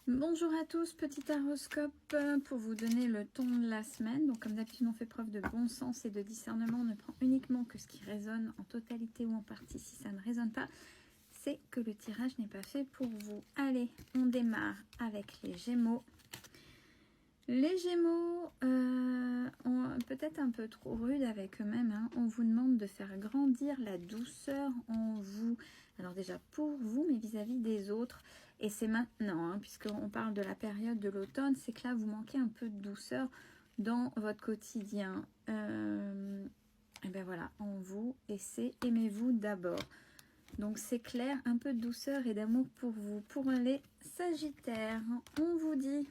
Bonjour à tous, petit horoscope pour vous donner le ton de la semaine. Donc comme d'habitude, on fait preuve de bon sens et de discernement. On ne prend uniquement que ce qui résonne en totalité ou en partie. Si ça ne résonne pas, c'est que le tirage n'est pas fait pour vous. Allez, on démarre avec les Gémeaux. Les Gémeaux, peut-être un peu trop rudes avec eux-mêmes, hein. On vous demande de faire grandir la douceur en vous. Alors déjà pour vous, mais vis-à-vis des autres. Et c'est maintenant, hein, puisqu'on parle de la période de l'automne, c'est que là, vous manquez un peu de douceur dans votre quotidien. Et ben voilà, en vous, et c'est aimez-vous d'abord. Donc c'est clair, un peu de douceur et d'amour pour vous. Pour les Sagittaires, on vous dit...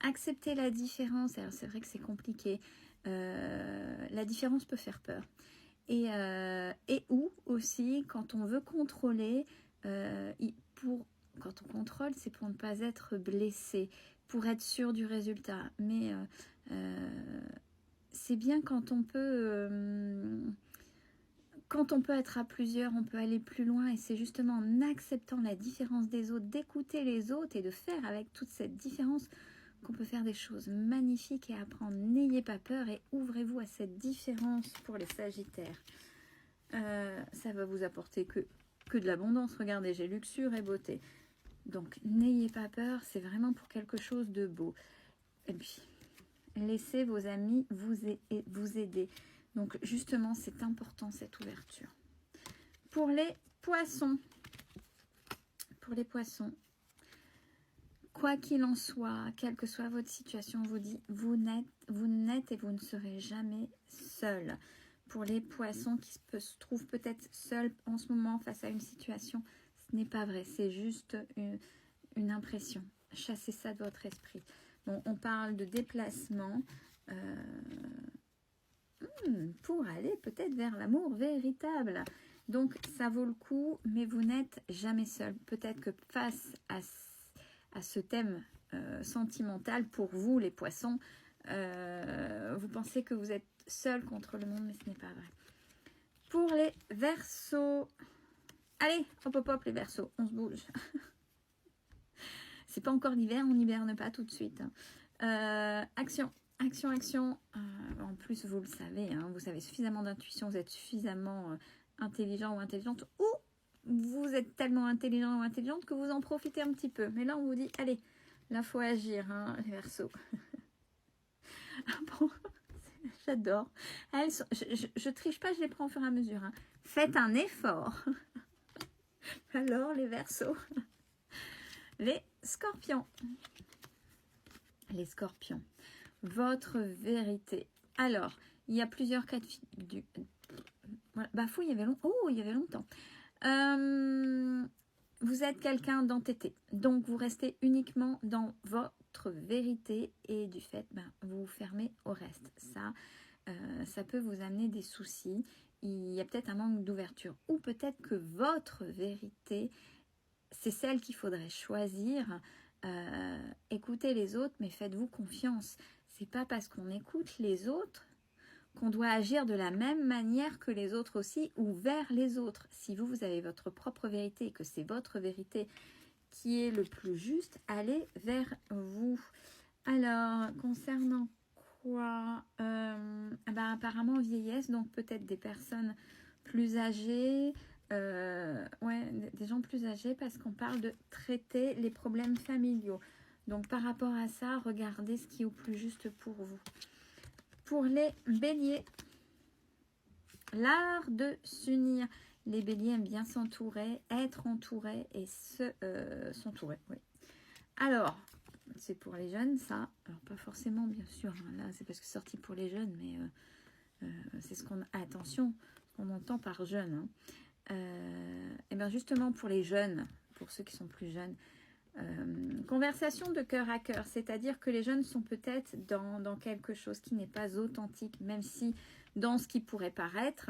Accepter la différence, alors c'est vrai que c'est compliqué, la différence peut faire peur. Et ou aussi, quand on veut contrôler, quand on contrôle, c'est pour ne pas être blessé, pour être sûr du résultat. Mais c'est bien quand on peut être à plusieurs, on peut aller plus loin. Et c'est justement en acceptant la différence des autres, d'écouter les autres et de faire avec toute cette différence qu'on peut faire des choses magnifiques et apprendre. N'ayez pas peur et ouvrez-vous à cette différence pour les Sagittaires. Ça va vous apporter que de l'abondance. Regardez, j'ai luxure et beauté. Donc, n'ayez pas peur, c'est vraiment pour quelque chose de beau. Et puis, laissez vos amis vous aider. Donc, justement, c'est important, cette ouverture. Pour les Poissons, quoi qu'il en soit, quelle que soit votre situation, on vous dit, vous n'êtes et vous ne serez jamais seul. Pour les Poissons qui se trouvent peut-être seuls en ce moment face à une situation, ce n'est pas vrai, c'est juste une impression. Chassez ça de votre esprit. Bon, on parle de déplacement pour aller peut-être vers l'amour véritable. Donc, ça vaut le coup, mais vous n'êtes jamais seul. Peut-être que face à ce thème sentimental pour vous, les Poissons, vous pensez que vous êtes seul contre le monde, mais ce n'est pas vrai. Pour les Verseaux, allez, hop hop hop les Verseaux, on se bouge. C'est pas encore l'hiver, on n'hiberne pas tout de suite. Action. En plus, vous le savez, hein, vous avez suffisamment d'intuition, vous êtes suffisamment intelligent ou intelligente, ou vous êtes tellement intelligent ou intelligente que vous en profitez un petit peu. Mais là, on vous dit, allez, là, il faut agir, hein, les Verseaux. Ah bon, j'adore. Je triche pas, je les prends au fur et à mesure. Hein. Faites un effort. Alors, les Verseaux. Les Scorpions. Les Scorpions. Votre vérité. Alors, il y a plusieurs cas de figure. Voilà. Bah, il y avait longtemps. Vous êtes quelqu'un d'entêté. Donc, vous restez uniquement dans votre vérité et du fait, vous vous fermez au reste. Ça peut vous amener des soucis. Il y a peut-être un manque d'ouverture. Ou peut-être que votre vérité, c'est celle qu'il faudrait choisir. Écoutez les autres, mais faites-vous confiance. C'est pas parce qu'on écoute les autres qu'on doit agir de la même manière que les autres aussi ou vers les autres. Si vous avez votre propre vérité et que c'est votre vérité qui est le plus juste, allez vers vous. Alors, concernant quoi apparemment vieillesse, donc peut-être des personnes plus âgées, des gens plus âgés parce qu'on parle de traiter les problèmes familiaux. Donc par rapport à ça, regardez ce qui est au plus juste pour vous. Pour les béliers, l'art de s'unir. Les béliers aiment bien s'entourer, être entourés et s'entourer. Oui. Alors, c'est pour les jeunes, ça. Alors, pas forcément, bien sûr. Hein, là, c'est parce que c'est sorti pour les jeunes, mais c'est ce qu'on a. Attention, ce qu'on entend par jeune. Hein. Et bien, justement, pour les jeunes, pour ceux qui sont plus jeunes, conversation de cœur à cœur, c'est-à-dire que les jeunes sont peut-être dans quelque chose qui n'est pas authentique, même si dans ce qui pourrait paraître,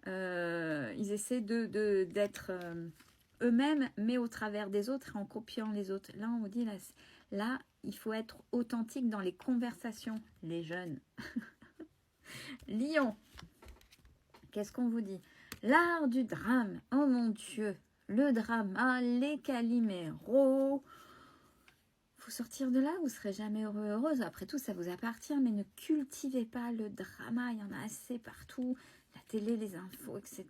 ils essaient d'être eux-mêmes, mais au travers des autres et en copiant les autres. Là, on vous dit, là, il faut être authentique dans les conversations, les jeunes. Lion, qu'est-ce qu'on vous dit? L'art du drame, oh mon Dieu, le drama, les caliméros. faut sortir de là, vous serez jamais heureux, heureuse. Après tout, ça vous appartient, mais ne cultivez pas le drama, il y en a assez partout, la télé, les infos, etc.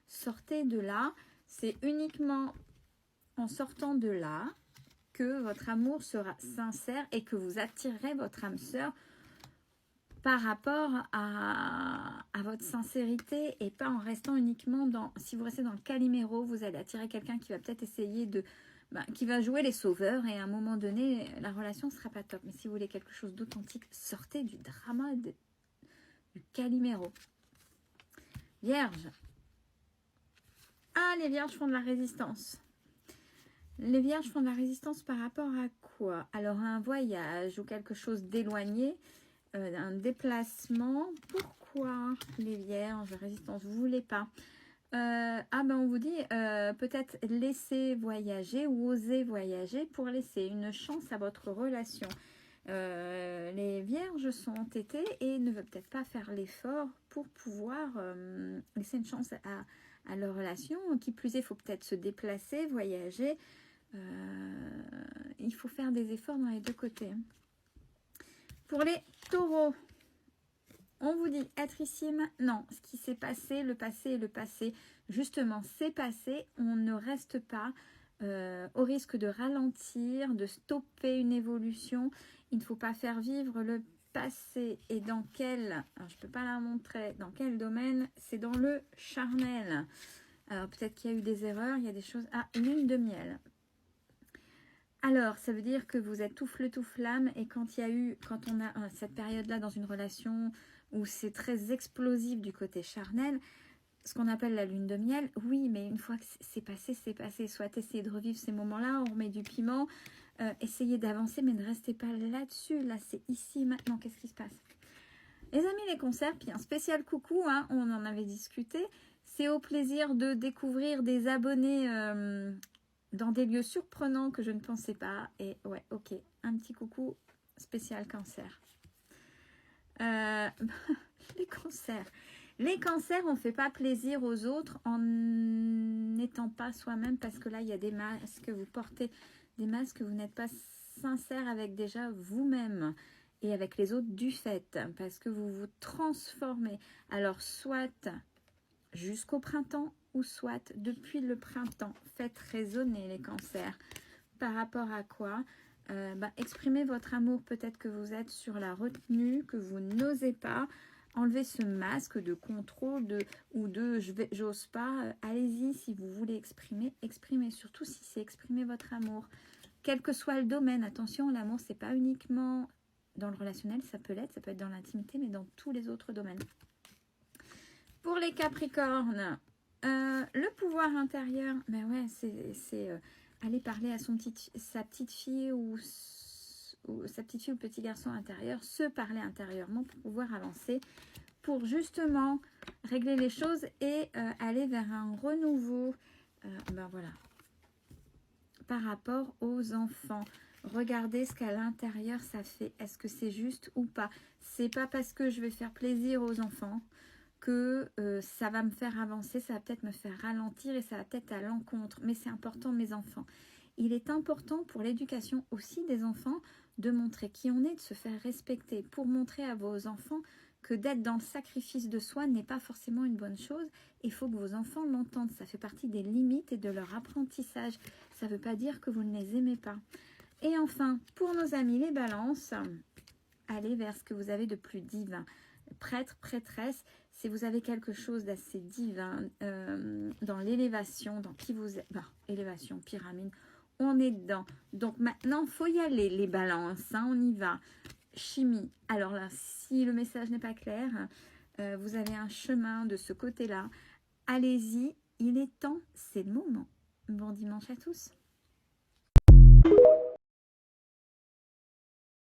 Sortez de là, c'est uniquement en sortant de là que votre amour sera sincère et que vous attirerez votre âme sœur par rapport à votre sincérité et pas en restant uniquement dans... Si vous restez dans le caliméro, vous allez attirer quelqu'un qui va peut-être essayer de... qui va jouer les sauveurs et à un moment donné, la relation ne sera pas top. Mais si vous voulez quelque chose d'authentique, sortez du drama, du caliméro. Vierge. Ah, les vierges font de la résistance. Les vierges font de la résistance par rapport à quoi? Alors, un voyage ou quelque chose d'éloigné, un déplacement. Pourquoi les vierges, résistance, vous ne voulez pas? On vous dit peut-être laisser voyager ou oser voyager pour laisser une chance à votre relation. Les vierges sont entêtées et ne veulent peut-être pas faire l'effort pour pouvoir laisser une chance à leur relation. Qui plus est, il faut peut-être se déplacer, voyager. Il faut faire des efforts dans les deux côtés. Pour les taureaux, on vous dit être ici maintenant. Ce qui s'est passé, le passé est le passé. Justement, c'est passé. On ne reste pas au risque de ralentir, de stopper une évolution. Il ne faut pas faire vivre le passé. Et dans quel, alors je ne peux pas la montrer, dans quel domaine? C'est dans le charnel. Alors peut-être qu'il y a eu des erreurs, il y a des choses... Ah, lune de miel. Alors, ça veut dire que vous êtes tout feu, tout flamme, et quand on a cette période-là dans une relation où c'est très explosif du côté charnel, ce qu'on appelle la lune de miel, oui, mais une fois que c'est passé, c'est passé. Soit essayez de revivre ces moments-là, on remet du piment, essayez d'avancer, mais ne restez pas là-dessus. Là, c'est ici, maintenant, qu'est-ce qui se passe? Les amis, les concerts, puis un spécial coucou, hein, on en avait discuté, c'est au plaisir de découvrir des abonnés... dans des lieux surprenants que je ne pensais pas. Et ouais, ok, un petit coucou spécial cancer. Les cancers. Les cancers, on ne fait pas plaisir aux autres en n'étant pas soi-même, parce que là, il y a des masques, vous portez des masques, vous n'êtes pas sincère avec déjà vous-même et avec les autres du fait, parce que vous vous transformez. Alors, soit jusqu'au printemps, ou soit depuis le printemps. Faites résonner les cancers. Par rapport à quoi? Exprimez votre amour. Peut-être que vous êtes sur la retenue, que vous n'osez pas. Enlevez ce masque de contrôle ou de j'ose pas. Allez-y, si vous voulez exprimer, exprimez. Surtout si c'est exprimer votre amour. Quel que soit le domaine. Attention, l'amour, c'est pas uniquement dans le relationnel, ça peut l'être, ça peut être dans l'intimité, mais dans tous les autres domaines. Pour les Capricornes, le pouvoir intérieur, ben ouais, c'est aller parler à sa petite fille ou sa petite fille ou petit garçon intérieur, se parler intérieurement pour pouvoir avancer, pour justement régler les choses et aller vers un renouveau, voilà, par rapport aux enfants. Regardez ce qu'à l'intérieur ça fait. Est-ce que c'est juste ou pas? C'est pas parce que je vais faire plaisir aux enfants que ça va me faire avancer, ça va peut-être me faire ralentir et ça va peut-être à l'encontre. Mais c'est important, mes enfants. Il est important pour l'éducation aussi des enfants de montrer qui on est, de se faire respecter, pour montrer à vos enfants que d'être dans le sacrifice de soi n'est pas forcément une bonne chose. Il faut que vos enfants l'entendent. Ça fait partie des limites et de leur apprentissage. Ça ne veut pas dire que vous ne les aimez pas. Et enfin, pour nos amis les balances, allez vers ce que vous avez de plus divin. Prêtre, prêtresse, si vous avez quelque chose d'assez divin dans l'élévation, dans qui vous êtes, élévation, pyramide, on est dedans. Donc maintenant, il faut y aller, les balances, hein, on y va. Chimie. Alors là, si le message n'est pas clair, vous avez un chemin de ce côté-là. Allez-y, il est temps, c'est le moment. Bon dimanche à tous.